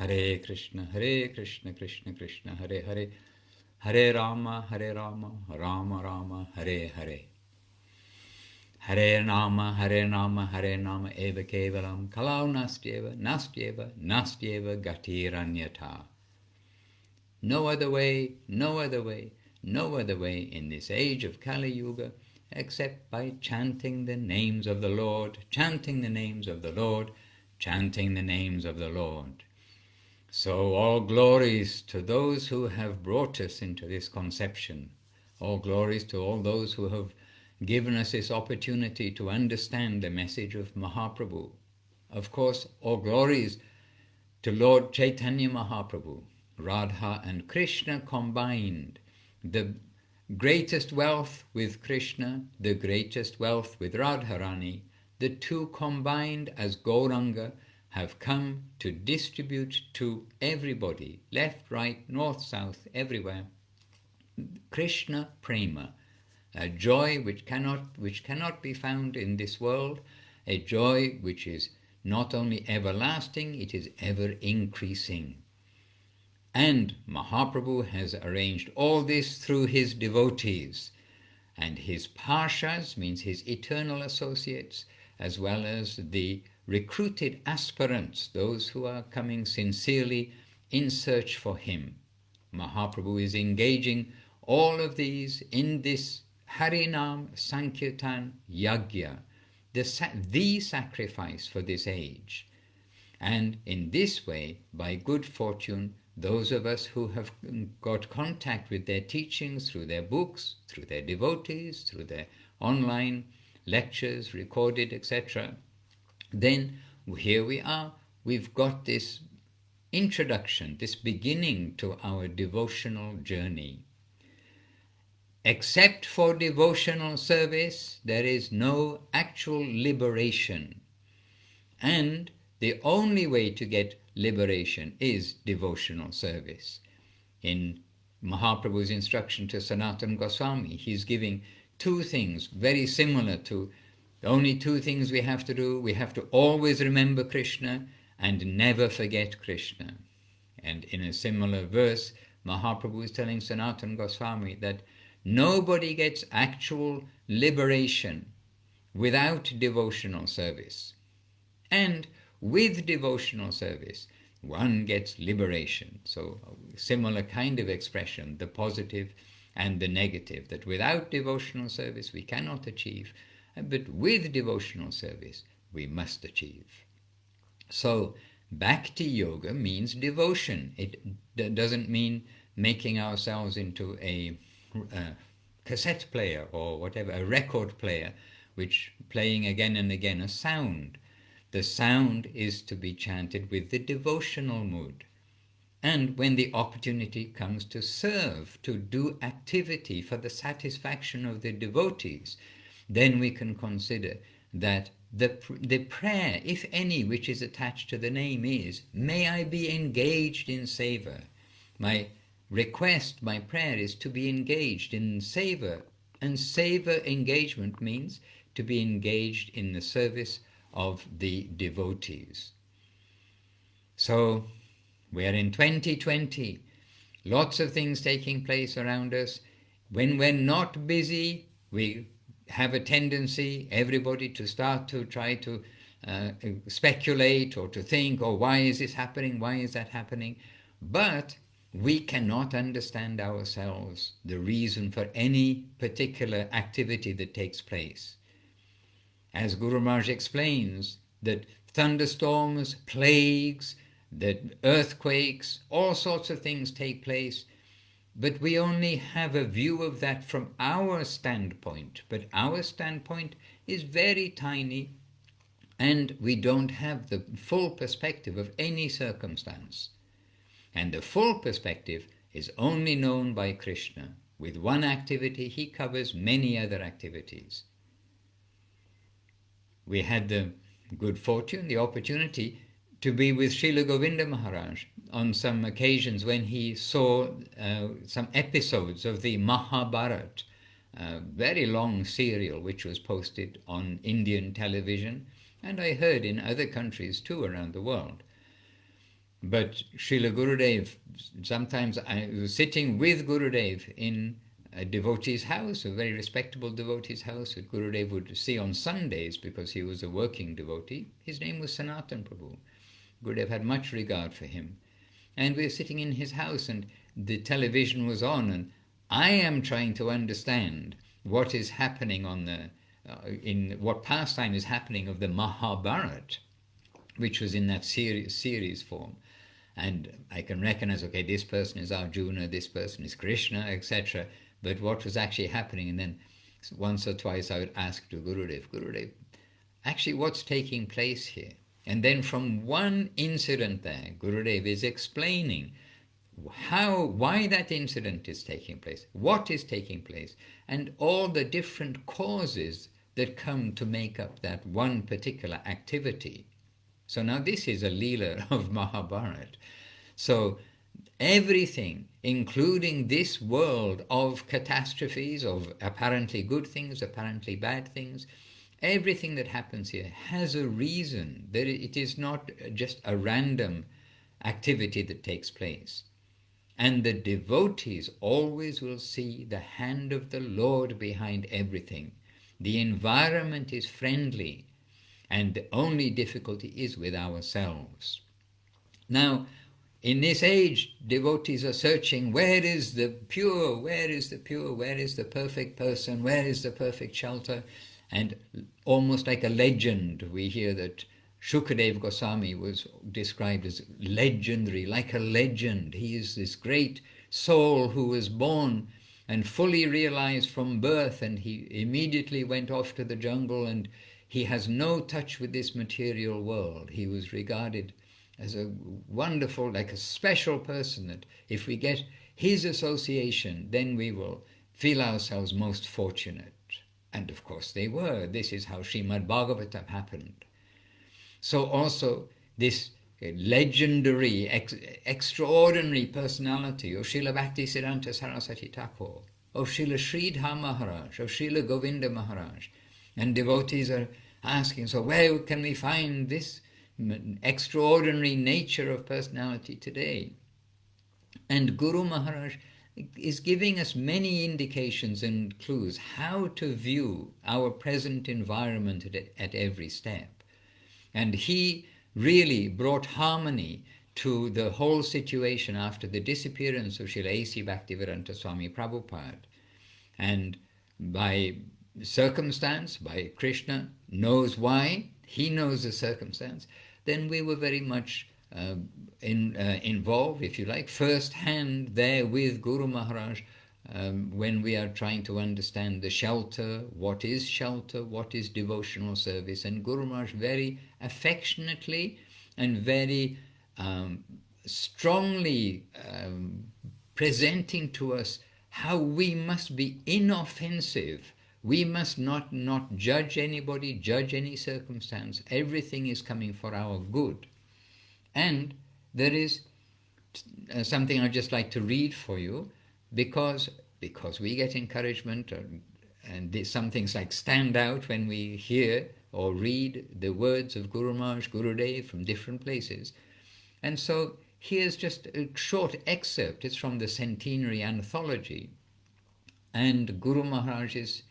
Hare Krishna, Krishna Krishna, Hare Hare, Hare Rama, Rama Rama, Hare Hare. Hare Nama, Hare Nama, Eva Kevalam, Kalau Nastyeva, Gatiranyata. No other way, no other way, no other way in this age of Kali Yuga except by chanting the names of the Lord, chanting the names of the Lord, chanting the names of the Lord. So all glories to those who have brought us into this conception. All glories to all those who have given us this opportunity to understand the message of Mahaprabhu. Of course, all glories to Lord Chaitanya Mahaprabhu, Radha and Krishna combined. The greatest wealth with Krishna, the greatest wealth with Radharani, the two combined as Gauranga have come to distribute to everybody, left, right, north, south, everywhere, Krishna Prema, a joy which cannot be found in this world, a joy which is not only everlasting, it is ever increasing. And Mahaprabhu has arranged all this through his devotees, and his parshas means his eternal associates, as well as the recruited aspirants, those who are coming sincerely in search for him. Mahaprabhu is engaging all of these in this Harinam Sankirtan Yagya, the sacrifice for this age. And in this way, by good fortune, those of us who have got contact with their teachings through their books, through their devotees, through their online lectures, recorded, etc., then here we are. We've got this introduction, this beginning to our devotional journey. Except for devotional service, there is no actual liberation. And the only way to get liberation is devotional service. In Mahaprabhu's instruction to Sanatana Goswami, he's giving two things very similar to the only two things we have to do. We have to always remember Krishna and never forget Krishna. And in a similar verse, Mahaprabhu is telling Sanatana Goswami that nobody gets actual liberation without devotional service. And with devotional service, one gets liberation. So a similar kind of expression, the positive and the negative, that without devotional service we cannot achieve, but with devotional service we must achieve. So Bhakti Yoga means devotion. It doesn't mean making ourselves into a cassette player or whatever, a record player, which playing again and again a sound. The sound is to be chanted with the devotional mood. And when the opportunity comes to serve, to do activity for the satisfaction of the devotees, then we can consider that the prayer, if any, which is attached to the name is, may I be engaged in seva. My request, my prayer is to be engaged in seva. And seva engagement means to be engaged in the service of the devotees. So we are in 2020, lots of things taking place around us. When we're not busy, we have a tendency, everybody, to start to try to speculate or to think, oh, why is this happening? Why is that happening? But we cannot understand ourselves the reason for any particular activity that takes place. As Guru Maharaj explains, that thunderstorms, plagues, that earthquakes, all sorts of things take place, but we only have a view of that from our standpoint. But our standpoint is very tiny, and we don't have the full perspective of any circumstance. And the full perspective is only known by Krishna. With one activity, he covers many other activities. We had the good fortune, the opportunity to be with Srila Govinda Maharaj on some occasions when he saw some episodes of the Mahabharata, a very long serial which was posted on Indian television, and I heard in other countries too around the world. But Srila Gurudev, sometimes I was sitting with Gurudev in a devotee's house, a very respectable devotee's house that Gurudev would see on Sundays because he was a working devotee. His name was Sanatan Prabhu. Gurudev had much regard for him. And we were sitting in his house and the television was on, and I am trying to understand what is happening on in what pastime is happening of the Mahabharata, which was in that series form. And I can recognize, okay, this person is Arjuna, this person is Krishna, etc. But what was actually happening? And then once or twice I would ask to Gurudev, actually what's taking place here? And then from one incident there, Gurudev is explaining why that incident is taking place, what is taking place, and all the different causes that come to make up that one particular activity. So now this is a Leela of Mahabharata. So everything, including this world of catastrophes, of apparently good things, apparently bad things, everything that happens here has a reason. That it is not just a random activity that takes place. And the devotees always will see the hand of the Lord behind everything. The environment is friendly, and the only difficulty is with ourselves. Now, in this age, devotees are searching, where is the pure, where is the pure, where is the perfect person, where is the perfect shelter? And almost like a legend, we hear that Shukadev Goswami was described as legendary, like a legend. He is this great soul who was born and fully realized from birth, and he immediately went off to the jungle, and he has no touch with this material world. He was regarded as a wonderful, like a special person, that if we get his association, then we will feel ourselves most fortunate. And of course they were. This is how Srimad Bhagavatam happened. So also this legendary, extraordinary personality of Srila Bhaktisiddhanta Saraswati Thakur, of Srila Sridhar Maharaj, of Srila Govinda Maharaj. And devotees are asking, so where can we find this extraordinary nature of personality today? And Guru Maharaj is giving us many indications and clues how to view our present environment at every step. And he really brought harmony to the whole situation after the disappearance of Srila A.C. Bhaktivedanta Swami Prabhupada. And by circumstance, by Krishna knows why, he knows the circumstance, then we were very much involved, if you like, first hand there with Guru Maharaj when we are trying to understand the shelter, what is devotional service. And Guru Maharaj very affectionately and very strongly presenting to us how we must be inoffensive. We must not judge anybody, judge any circumstance. Everything is coming for our good. And there is something I'd just like to read for you, because we get encouragement, and some things like stand out when we hear or read the words of Guru Maharaj, Gurudev from different places. And so here's just a short excerpt. It's from the Centenary Anthology. And Guru Maharaj is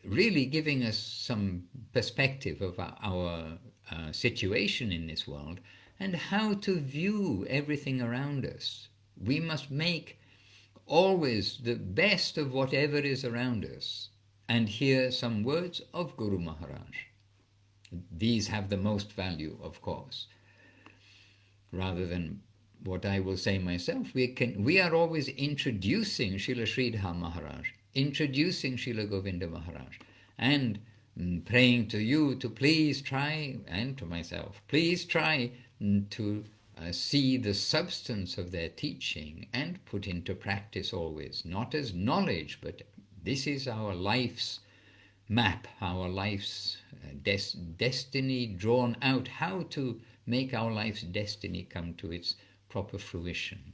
really giving us some perspective of our situation in this world and how to view everything around us. We must make always the best of whatever is around us. And here some words of Guru Maharaj. These have the most value, of course, rather than what I will say myself. We are always introducing Srila Sridhar Maharaj, introducing Srila Govinda Maharaj, and praying to you to please try, and to myself, please try to see the substance of their teaching and put into practice always, not as knowledge, but this is our life's map, our life's destiny drawn out, how to make our life's destiny come to its proper fruition.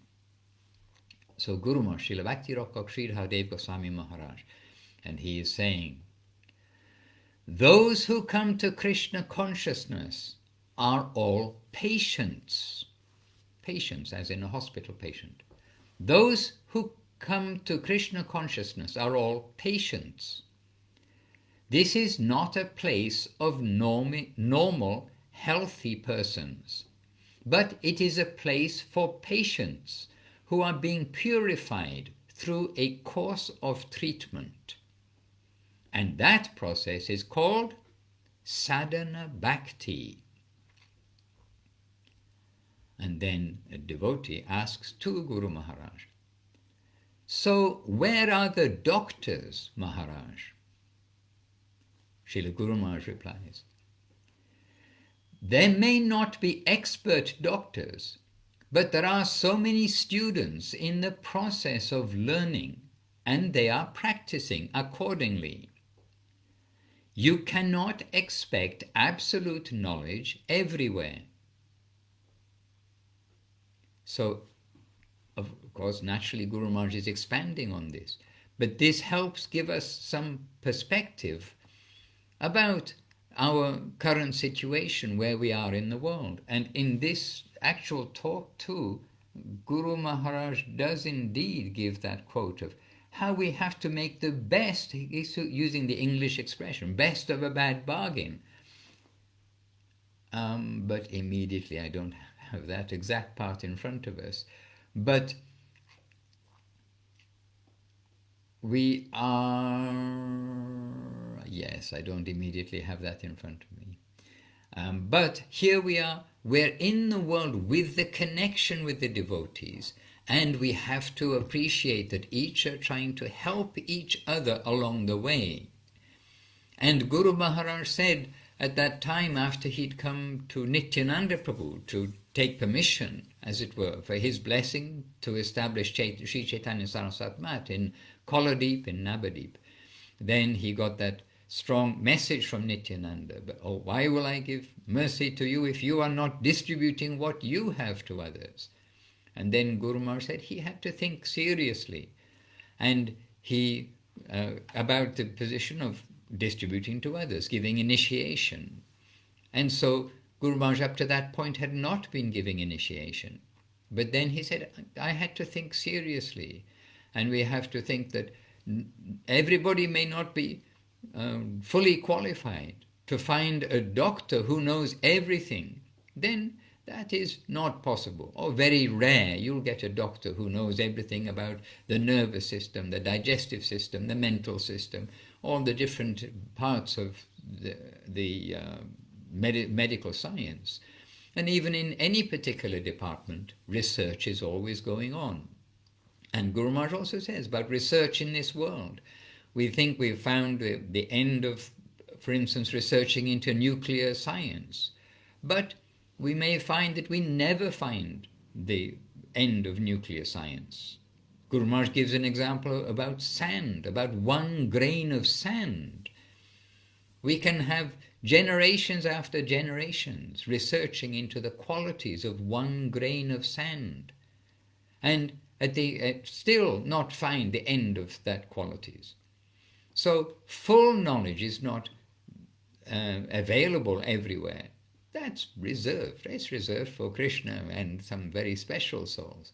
So Guru Maharaj, Srila Bhakti Rakkhak Sridhar Dev Goswami Maharaj, and he is saying, those who come to Krishna consciousness are all patients. Patients, as in a hospital patient. Those who come to Krishna consciousness are all patients. This is not a place of normal, healthy persons, but it is a place for patients who are being purified through a course of treatment. And that process is called sadhana bhakti. And then a devotee asks to Guru Maharaj, so where are the doctors, Maharaj? Srila Guru Maharaj replies, there may not be expert doctors, but there are so many students in the process of learning, and they are practicing accordingly. You cannot expect absolute knowledge everywhere. So, of course, naturally Guru Maharaj is expanding on this, but this helps give us some perspective about our current situation, where we are in the world. And in this actual talk too, Guru Maharaj does indeed give that quote of how we have to make the best, he's using the English expression, best of a bad bargain. But immediately I don't have that exact part in front of us. But we are, yes, I don't immediately have that in front of me. But here we are, we're in the world with the connection with the devotees, and we have to appreciate that each are trying to help each other along the way. And Guru Maharaj said at that time, after he'd come to Nityananda Prabhu to take permission, as it were, for his blessing to establish Sri Chaitanya Saraswat Mat in Koladeep, in Navadip, then he got that strong message from Nityananda, but oh, why will I give mercy to you if you are not distributing what you have to others? And then Guru Maharaj said he had to think seriously, and he about the position of distributing to others, giving initiation. And so Guru Maharaj up to that point had not been giving initiation. But then he said, I had to think seriously, and we have to think that everybody may not be fully qualified to find a doctor who knows everything. Then that is not possible, or very rare. You'll get a doctor who knows everything about the nervous system, the digestive system, the mental system, all the different parts of the medical science. And even in any particular department, research is always going on. And Guru Maharaj also says about research in this world. We think we've found the end of, for instance, researching into nuclear science. But we may find that we never find the end of nuclear science. Guru Maharaj gives an example about sand, about one grain of sand. We can have generations after generations researching into the qualities of one grain of sand, and still not find the end of that qualities. So full knowledge is not available everywhere. That's reserved. It's reserved for Krishna and some very special souls.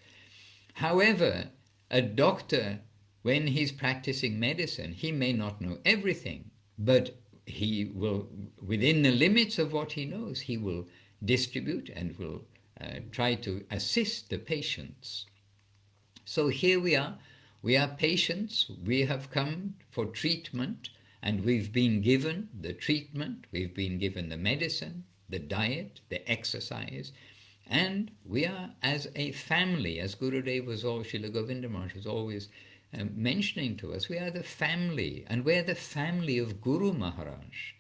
However, a doctor, when he's practicing medicine, he may not know everything, but he will, within the limits of what he knows, he will distribute and will try to assist the patients. So here we are patients, we have come for treatment, and we've been given the treatment, we've been given the medicine, the diet, the exercise, and we are as a family, as Gurudev was always, Srila Govinda Maharaj was always mentioning to us, we are the family, and we're the family of Guru Maharaj.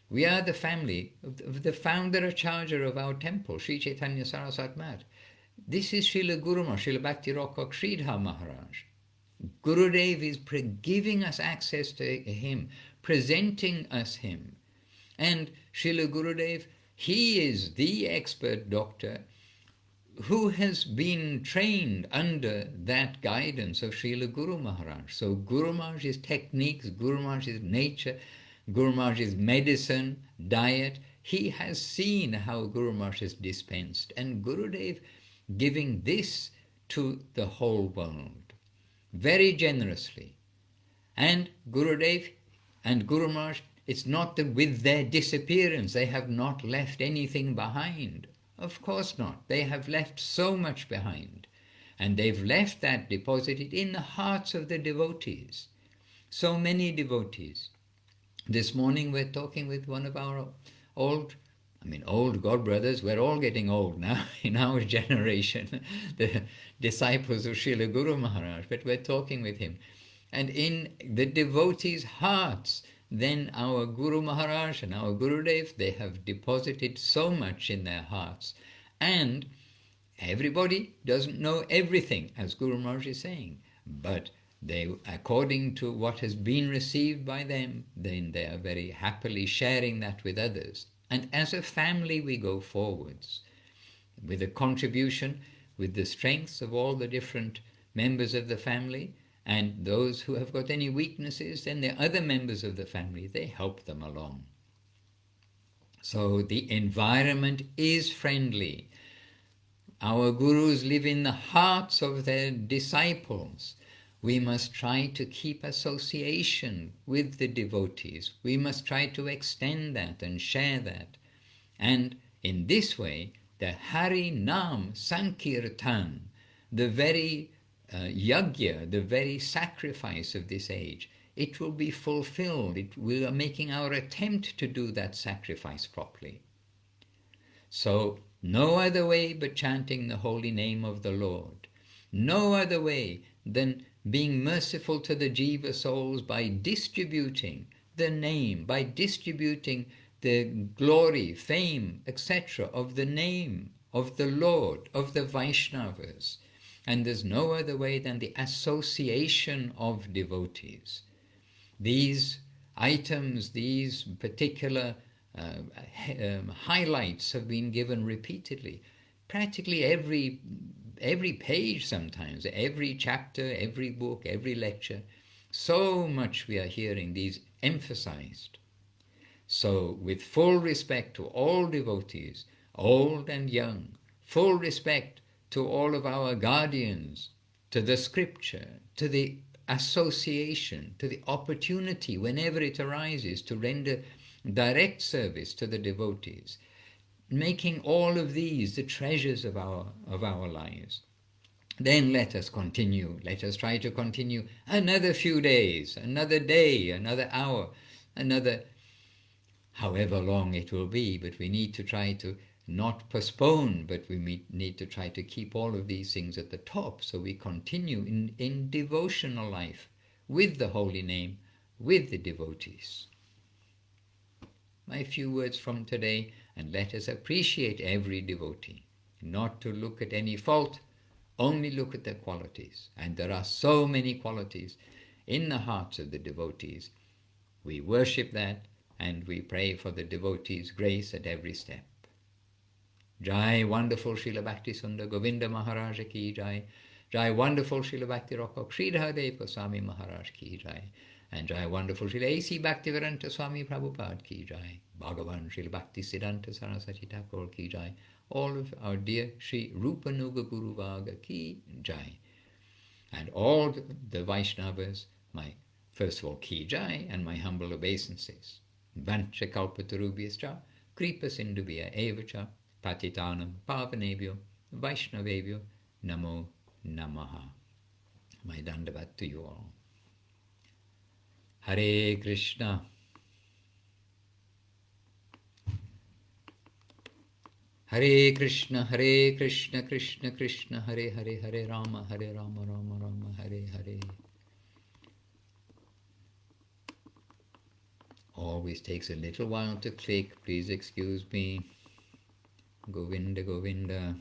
We are the family of the founder Acharya of our temple, Sri Chaitanya Saraswat Mat. This is Srila Guru Maharaj, Srila Bhakti Rock Sridhar Maharaj. Gurudev is giving us access to him, presenting us him. And Srila Gurudev, he is the expert doctor who has been trained under that guidance of Srila Guru Maharaj. So Guru Maharaj's techniques, Guru Maharaj's nature, Guru Maharaj's medicine, diet, He has seen how Guru Maharaj has dispensed, and Gurudev giving this to the whole world very generously. And Gurudev and Guru Maharaj, it's not that with their disappearance they have not left anything behind. Of course not. They have left so much behind. And they've left that deposited in the hearts of the devotees. So many devotees. This morning we're talking with one of our old godbrothers. We're all getting old now in our generation, the disciples of Srila Guru Maharaj, but we're talking with him. And in the devotees' hearts, then our Guru Maharaj and our Gurudev, they have deposited so much in their hearts. And everybody doesn't know everything, as Guru Maharaj is saying, but they, according to what has been received by them, then they are very happily sharing that with others. And as a family we go forwards with a contribution, with the strengths of all the different members of the family, and those who have got any weaknesses, then the other members of the family, they help them along. So the environment is friendly. Our gurus live in the hearts of their disciples. We must try to keep association with the devotees. We must try to extend that and share that. And in this way, the Hari Nam Sankirtan, the very yajna, the very sacrifice of this age, it will be fulfilled. We are making our attempt to do that sacrifice properly. So, no other way but chanting the holy name of the Lord. No other way than being merciful to the jiva souls by distributing the name, by distributing the glory, fame, etc. of the name of the Lord, of the Vaishnavas. And there's no other way than the association of devotees. These items, these particular highlights have been given repeatedly. Practically every page sometimes, every chapter, every book, every lecture. So much we are hearing these emphasized. So with full respect to all devotees, old and young, full respect to all of our guardians, to the scripture, to the association, to the opportunity whenever it arises to render direct service to the devotees, making all of these the treasures of our lives. Then let us continue. Let us try to continue another few days, another day, another hour, another however long it will be, but we need to try to not postpone, but we need to try to keep all of these things at the top, so we continue in devotional life with the holy name, with the devotees. My few words from today, and let us appreciate every devotee, not to look at any fault, only look at their qualities. And there are so many qualities in the hearts of the devotees. We worship that, and we pray for the devotees' grace at every step. Jai wonderful Srila Bhakti Sundar Govinda Maharaj ki Jai. Jai wonderful Srila Bhakti Rockok Sridhar Goswami Maharaj ki Jai. And Jai wonderful Srila A.C. Bhaktivedanta Swami Prabhupada ki Jai. Bhagavan Srila Bhakti Siddhanta Saraswati Thakur ki Jai. All of our dear Sri Rupanuga Guru Vaga ki Jai. And all the Vaishnavas, my first of all ki Jai, and my humble obeisances. Vancha kalpatarubhyascha, kripa sindubhya evacha, patitanam pavanebhyo, Vaishnavebhyo, namo namaha. My dandavat to you all. Hare Krishna. Hare Krishna, Krishna Krishna, Hare Hare, Hare Rama, Rama Rama, Hare Hare. Always takes a little while to click, please excuse me. Govinda, Govinda.